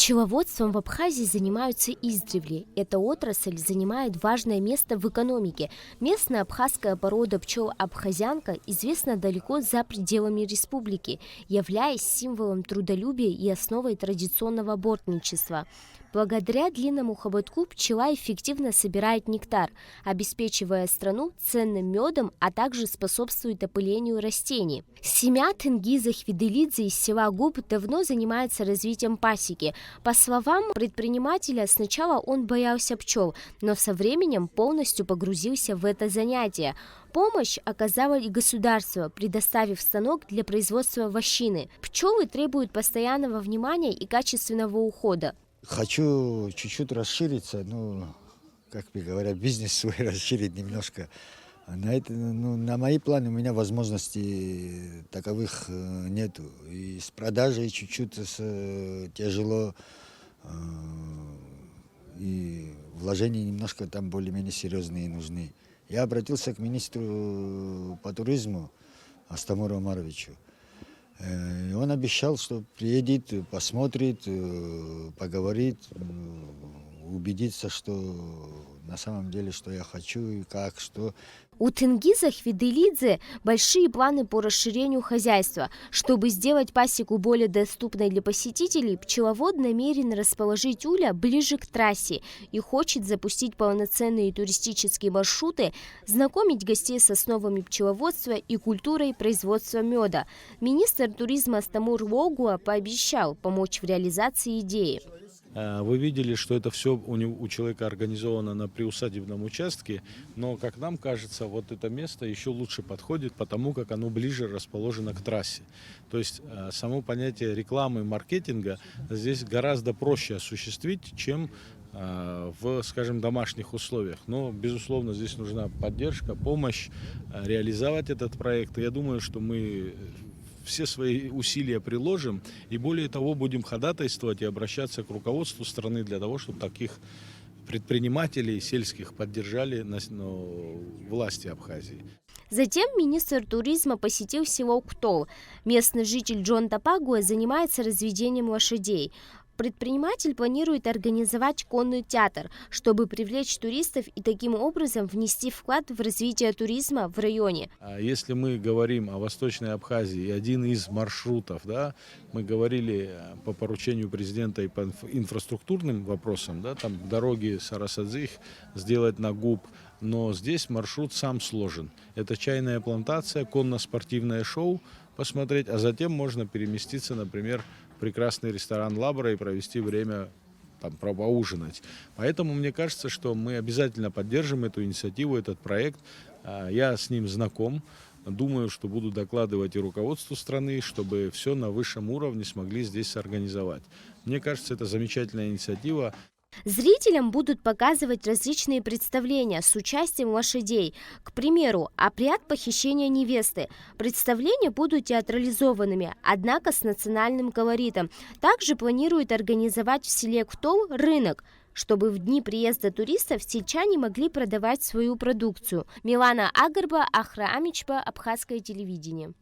Пчеловодством в Абхазии занимаются издревле. Эта отрасль занимает важное место в экономике. Местная абхазская порода пчел абхазянка известна далеко за пределами республики, являясь символом трудолюбия и основой традиционного бортничества. Благодаря длинному хоботку пчела эффективно собирает нектар, обеспечивая страну ценным медом, а также способствует опылению растений. Семья Тенгиза Хвиделидзе из села Губ давно занимается развитием пасеки. По словам предпринимателя, сначала он боялся пчел, но со временем полностью погрузился в это занятие. Помощь оказало и государство, предоставив станок для производства вощины. Пчелы требуют постоянного внимания и качественного ухода. Хочу чуть-чуть расшириться, как мне говорят, бизнес свой расширить немножко. На мои планы у меня возможностей таковых нету. И с продажей чуть-чуть тяжело, и вложения немножко там более-менее серьезные нужны. Я обратился к министру по туризму Астамуру Омаровичу. И он обещал, что приедет, посмотрит, поговорит, убедится, что на самом деле, что я хочу и как, что. У Тенгиза Хвиделидзе большие планы по расширению хозяйства. Чтобы сделать пасеку более доступной для посетителей, пчеловод намерен расположить уля ближе к трассе и хочет запустить полноценные туристические маршруты, знакомить гостей с основами пчеловодства и культурой производства меда. Министр туризма Астамур Логуа пообещал помочь в реализации идеи. Вы видели, что это все у человека организовано на приусадебном участке, но, как нам кажется, вот это место еще лучше подходит, потому как оно ближе расположено к трассе. То есть само понятие рекламы и маркетинга здесь гораздо проще осуществить, чем в, скажем, домашних условиях. Но, безусловно, здесь нужна поддержка, помощь реализовать этот проект. И я думаю, что мы все свои усилия приложим и, более того, будем ходатайствовать и обращаться к руководству страны для того, чтобы таких предпринимателей сельских поддержали власти Абхазии. Затем министр туризма посетил село Ктол. Местный житель Джон Тапагуа занимается разведением лошадей. Предприниматель планирует организовать конный театр, чтобы привлечь туристов и таким образом внести вклад в развитие туризма в районе. Если мы говорим о Восточной Абхазии, один из маршрутов, мы говорили по поручению президента и по инфраструктурным вопросам, там дороги Сарасадзих сделать на Губ, но здесь маршрут сам сложен. Это чайная плантация, конно-спортивное шоу посмотреть, а затем можно переместиться, например, прекрасный ресторан «Лабра» и провести время, поужинать. Поэтому мне кажется, что мы обязательно поддержим эту инициативу, этот проект. Я с ним знаком. Думаю, что буду докладывать и руководству страны, чтобы все на высшем уровне смогли здесь организовать. Мне кажется, это замечательная инициатива. Зрителям будут показывать различные представления с участием лошадей. К примеру, обряд похищения невесты. Представления будут театрализованными, однако с национальным колоритом. Также планируют организовать в селе Ктол рынок, чтобы в дни приезда туристов сельчане могли продавать свою продукцию. Милана Агарба, Ахра Амичба, Абхазское телевидение.